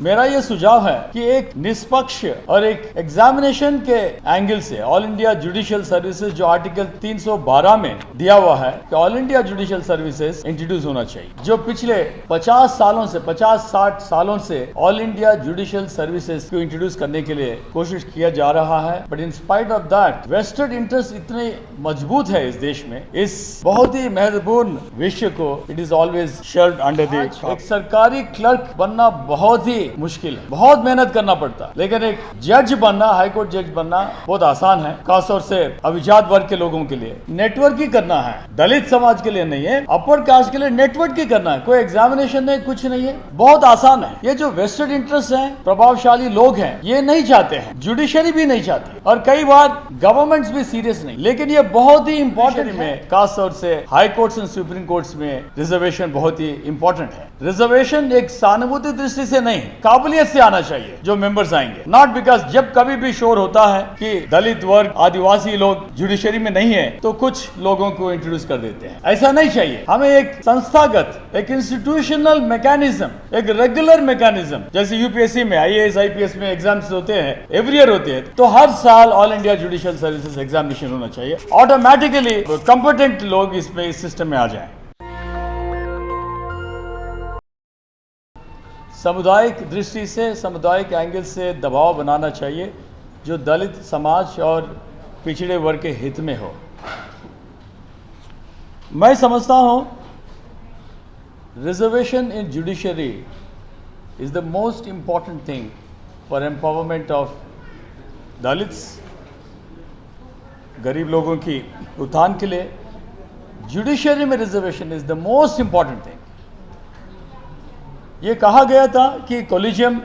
मेरा ये सुझाव है कि एक निष्पक्ष और एक एग्जामिनेशन के एंगल से ऑल इंडिया जुडिशियल सर्विसेज जो आर्टिकल 312 में दिया हुआ है कि all India judicial services introduce होना चाहिए, जो पिछले 50-60 सालों से ऑल इंडिया जुडिशियल सर्विसेज को इंट्रोड्यूस करने के लिए कोशिश किया जा रहा है। But in spite of that vested interest इतने मजबूत है इस देश में, इस बहुत ही महत्वपूर्ण विषय को it is always shelled under the. एक सरकारी क्लर्क बनना बहुत ही मुश्किल है, बहुत मेहनत करना पड़ता है, लेकिन एक जज बनना, हाईकोर्ट जज बनना बहुत आसान है, खासतौर से अभिजात वर्ग के लोगों के लिए। नेटवर्क ही करना है, दलित समाज के लिए नहीं है, अपर कास्ट के लिए नेटवर्क ही करना है, कोई एग्जामिनेशन नहीं, कुछ नहीं है, बहुत आसान है। ये जो वेस्टेड इंटरेस्ट है, प्रभावशाली लोग हैं, ये नहीं चाहते हैं, जुडिशरी भी नहीं चाहती और कई बार गवर्नमेंट्स भी सीरियस नहीं, लेकिन ये बहुत ही इंपॉर्टेंट है। खासतौर से high courts and supreme courts में रिजर्वेशन बहुत ही इंपॉर्टेंट है। रिजर्वेशन एक सहानुभूति दृष्टि से नहीं, काबिलियत से आना चाहिए जो मेंबर्स आएंगे, नॉट बिकॉज जब कभी भी शोर होता है कि दलित वर्ग, आदिवासी लोग जुडिशरी में नहीं है तो कुछ लोगों को इंट्रोड्यूस कर देते हैं। ऐसा नहीं चाहिए, हमें एक संस्थागत, एक इंस्टीट्यूशनल मैकेनिज्म, एक रेगुलर मैकेनिज्म, जैसे यूपीएससी में आईएएस आईपीएस में एग्जाम्स होते हैं, एवरी ईयर होते हैं, तो हर साल all India judicial services examination होना चाहिए। ऑटोमेटिकली कॉम्पिटेंट लोग इसमें इस सिस्टम में आ जाएं। सामुदायिक दृष्टि से, सामुदायिक एंगल से दबाव बनाना चाहिए जो दलित समाज और पिछड़े वर्ग के हित में हो। मैं समझता हूँ reservation in judiciary is the most important thing for empowerment of Dalits, गरीब लोगों की उत्थान के लिए। जुडिशरी में reservation is the most important thing. ये कहा गया था कि कॉलेजियम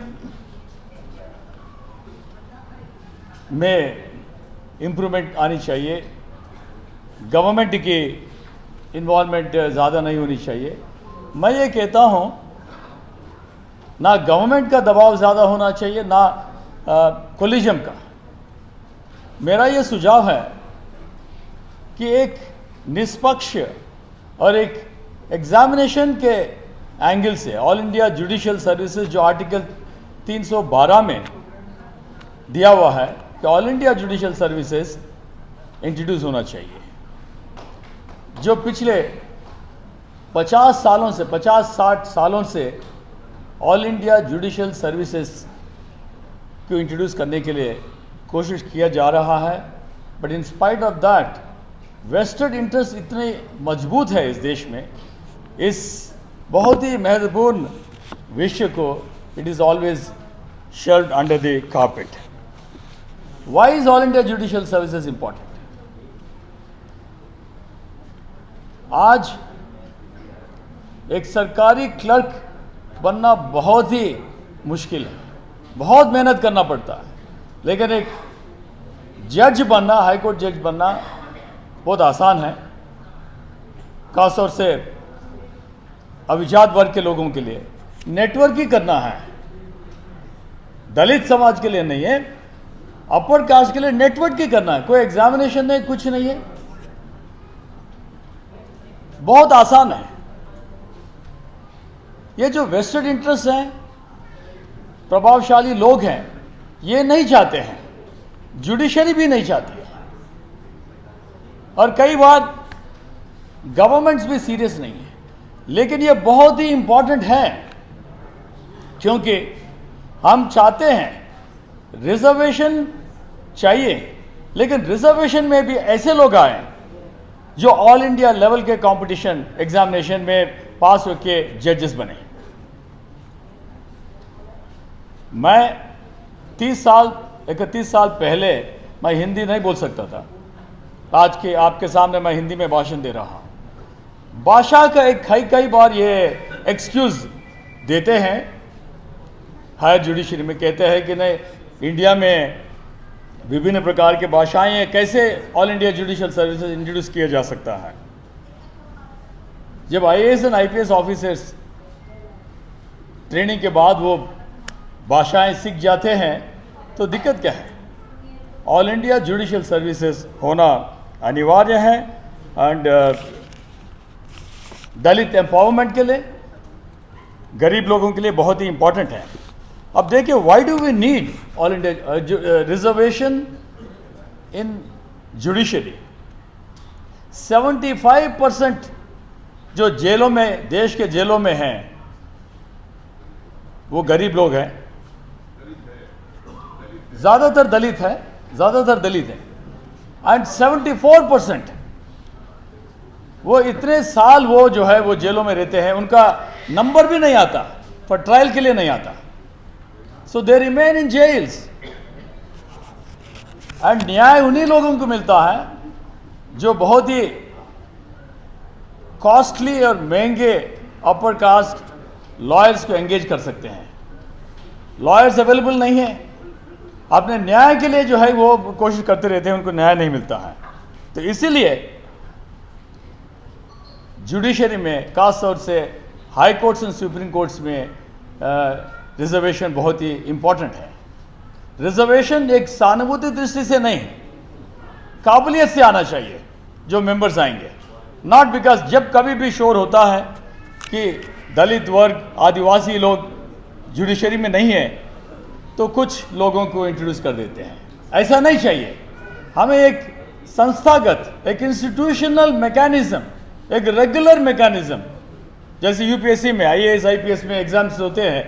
में इम्प्रूवमेंट आनी चाहिए, गवर्नमेंट की इन्वॉल्वमेंट ज़्यादा नहीं होनी चाहिए। मैं ये कहता हूँ ना गवर्नमेंट का दबाव ज़्यादा होना चाहिए ना कॉलेजियम का। मेरा ये सुझाव है कि एक निष्पक्ष और एक एग्जामिनेशन के एंगल से ऑल इंडिया जुडिशियल सर्विसेज जो आर्टिकल 312 में दिया हुआ है कि all India judicial services introduce होना चाहिए, जो पिछले 50-60 सालों से ऑल इंडिया जुडिशियल सर्विसेज को इंट्रोड्यूस करने के लिए कोशिश किया जा रहा है। But in spite of that vested interest इतने मजबूत है इस देश में, इस बहुत ही महत्वपूर्ण विषय को it is always shelled under the carpet. Why is all India judicial services important? आज एक सरकारी क्लर्क बनना बहुत ही मुश्किल है, बहुत मेहनत करना पड़ता है, लेकिन एक जज बनना, हाईकोर्ट जज बनना बहुत आसान है, खासतौर से अभिजात वर्ग के लोगों के लिए। नेटवर्क ही करना है, दलित समाज के लिए नहीं है, अपर कास्ट के लिए नेटवर्क ही करना है, कोई एग्जामिनेशन नहीं, कुछ नहीं है, बहुत आसान है। ये जो वेस्टेड इंटरेस्ट हैं, प्रभावशाली लोग हैं, ये नहीं चाहते हैं, जुडिशरी भी नहीं चाहती है और कई बार गवर्नमेंट्स भी सीरियस नहीं है, लेकिन ये बहुत ही इंपॉर्टेंट है क्योंकि हम चाहते हैं रिजर्वेशन चाहिए, लेकिन रिजर्वेशन में भी ऐसे लोग आए जो ऑल इंडिया लेवल के कंपटीशन एग्जामिनेशन में पास होके जजेस बने। मैं 31 साल पहले मैं हिंदी नहीं बोल सकता था, आज के आपके सामने मैं हिंदी में भाषण दे रहा हूँ। भाषा का एक कई बार ये एक्सक्यूज देते हैं हायर जुडिशरी में, कहते हैं कि नहीं इंडिया में विभिन्न प्रकार की भाषाएं हैं, कैसे all India judicial services introduce किया जा सकता है। जब IAS and IPS officers training के बाद वो भाषाएं सीख जाते हैं तो दिक्कत क्या है? ऑल इंडिया जुडिशियल सर्विसेज होना अनिवार्य है एंड दलित एम्पावरमेंट के लिए, गरीब लोगों के लिए बहुत ही इंपॉर्टेंट है। अब देखिए, why do we need all India reservation in judiciary? 75% जो जेलों में, देश के जेलों में हैं, वो गरीब लोग हैं, ज़्यादातर दलित है, एंड 74% वो इतने साल वो जो है वो जेलों में रहते हैं, उनका नंबर भी नहीं आता, फॉर ट्रायल के लिए नहीं आता, so they remain in jails. And न्याय उन्हीं लोगों को मिलता है जो बहुत ही कॉस्टली और महंगे अपर कास्ट लॉयर्स को एंगेज कर सकते हैं। लॉयर्स अवेलेबल नहीं है, अपने न्याय के लिए जो है वो कोशिश करते रहते हैं, उनको न्याय नहीं मिलता है। तो इसीलिए जुडिशरी में, खास तौर से high courts and supreme courts में रिजर्वेशन बहुत ही इंपॉर्टेंट है। रिजर्वेशन एक सहानुभूति दृष्टि से नहीं, काबिलियत से आना चाहिए जो मेंबर्स आएंगे, नॉट बिकॉज जब कभी भी शोर होता है कि दलित वर्ग, आदिवासी लोग जुडिशरी में नहीं है, तो कुछ लोगों को इंट्रोड्यूस कर देते हैं। ऐसा नहीं चाहिए। हमें एक संस्थागत, एक इंस्टीट्यूशनल मैकेनिज्म, एक रेगुलर मैकेनिज्म, जैसे यूपीएससी में आईएएस आईपीएस में एग्जाम्स होते हैं,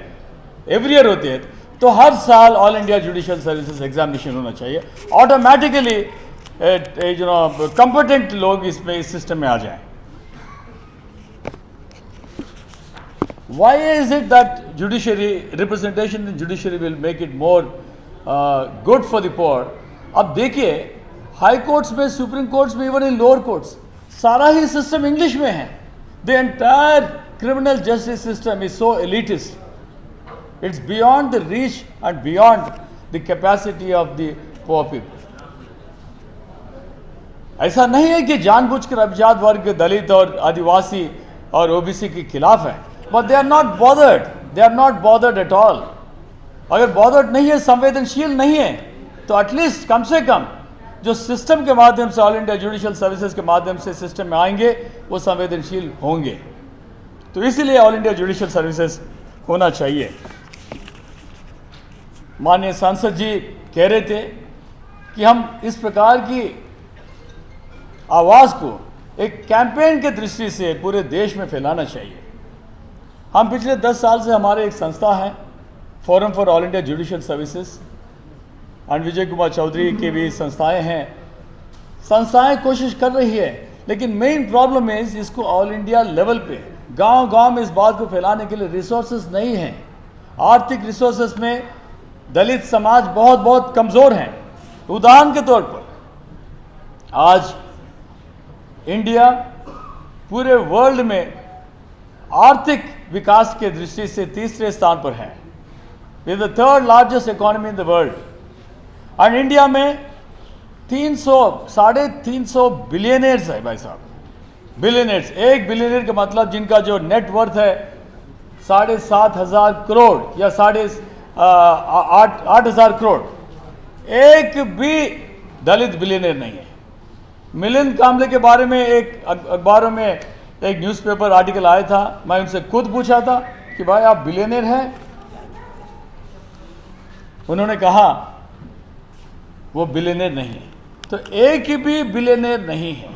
एवरी ईयर होते हैं, तो हर साल all India judicial services examination होना चाहिए। ऑटोमेटिकली कंपिटेंट लोग इसमें, इस सिस्टम में आ जाएं। Why is it that judiciary representation in judiciary will make it more good for the poor? अब देखिए, हाई कोर्ट्स में, सुप्रीम कोर्ट्स में, इवन इन लोअर कोर्ट्स, सारा ही सिस्टम इंग्लिश में है। The entire criminal justice system is so elitist, it's beyond the reach and beyond the capacity of the poor people. ऐसा नहीं है कि जानबूझकर अभिजात वर्ग, दलित और आदिवासी और ओबीसी के खिलाफ है, but they are not bothered, they are not bothered at all. अगर बॉदर्ड नहीं है, संवेदनशील नहीं है, तो एटलीस्ट कम से कम जो सिस्टम के माध्यम से, ऑल इंडिया जुडिशियल सर्विसेज के माध्यम से सिस्टम में आएंगे, वो संवेदनशील होंगे। तो इसीलिए ऑल इंडिया जुडिशियल सर्विसेज होना चाहिए। माननीय सांसद जी कह रहे थे कि हम इस प्रकार की आवाज़ को एक कैंपेन के दृष्टि से पूरे देश में फैलाना चाहिए। हम पिछले 10 साल से, हमारे एक संस्था है, forum for all India judicial services, and Vijay Kumar Chaudhary के भी संस्थाएं हैं। संस्थाएं कोशिश कर रही है, लेकिन मेन प्रॉब्लम है इसको ऑल इंडिया लेवल पे, गांव-गांव में इस बात को फैलाने के लिए रिसोर्सेज नहीं हैं। आर्थिक रिसोर्सेज में दलित समाज बहुत कमज़ोर हैं। उदाहरण के तौर पर आज इंडिया पूरे वर्ल्ड में आर्थिक विकास के दृष्टि से तीसरे स्थान पर है, with the third largest economy in the world. और इंडिया में 300-350 बिलियनर्स है भाई साहब, बिलियनर्स। एक बिलियनर का मतलब जिनका जो नेट वर्थ है 7,500 करोड़ या 8,000 करोड़, एक भी दलित बिलियनर नहीं है। मिलिंद कांबले के बारे में एक अखबारों में एक न्यूज़पेपर आर्टिकल आया था, मैं उनसे खुद पूछा था कि भाई आप बिलियनर हैं? उन्होंने कहा वो बिलियनर नहीं है। तो एक भी बिलियनर नहीं है।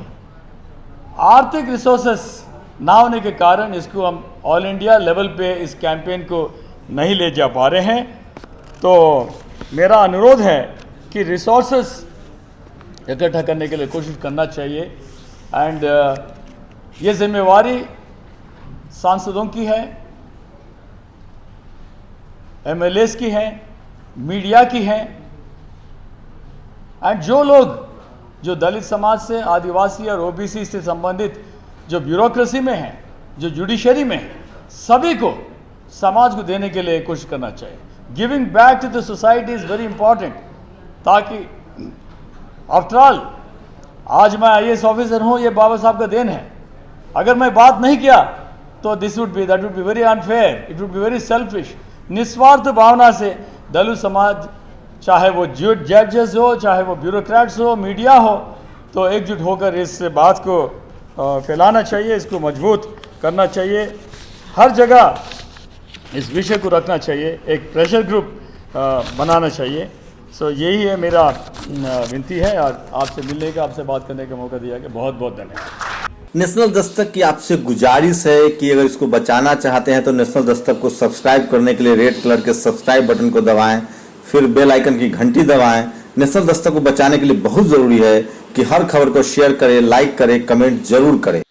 आर्थिक रिसोर्सेस ना होने के कारण इसको हम ऑल इंडिया लेवल पे इस कैंपेन को नहीं ले जा पा रहे हैं। तो मेरा अनुरोध है कि रिसोर्सेस इकट्ठा करने के लिए कोशिश करना चाहिए। एंड ये जिम्मेवारी सांसदों की है, एमएलएस की है, मीडिया की है, एंड जो लोग जो दलित समाज से, आदिवासी और ओबीसी से संबंधित जो ब्यूरोक्रेसी में हैं, जो जुडिशरी में हैं, सभी को समाज को देने के लिए कोशिश करना चाहिए। Giving back to the society is very important, ताकि आफ्टर ऑल आज मैं आईएएस ऑफिसर हूँ, ये बाबा साहब का देन है। अगर मैं बात नहीं किया तो that would be very unfair, it would be very selfish. निस्वार्थ भावना से दलित समाज, चाहे वो जजेस हो, चाहे वो ब्यूरोक्रेट्स हो, मीडिया हो, तो एकजुट होकर इस बात को फैलाना चाहिए, इसको मजबूत करना चाहिए। हर जगह इस विषय को रखना चाहिए, एक प्रेशर ग्रुप बनाना चाहिए। सो यही है मेरा विनती है, और आपसे मिलने का, आपसे बात करने का मौका दिया कि बहुत बहुत धन्यवाद। नेशनल दस्तक की आपसे गुजारिश है कि अगर इसको बचाना चाहते हैं तो नेशनल दस्तक को सब्सक्राइब करने के लिए रेड कलर के सब्सक्राइब बटन को दबाएं, फिर बेल आइकन की घंटी दबाएं। नेशनल दस्तक को बचाने के लिए बहुत ज़रूरी है कि हर खबर को शेयर करें, लाइक करें, कमेंट जरूर करें।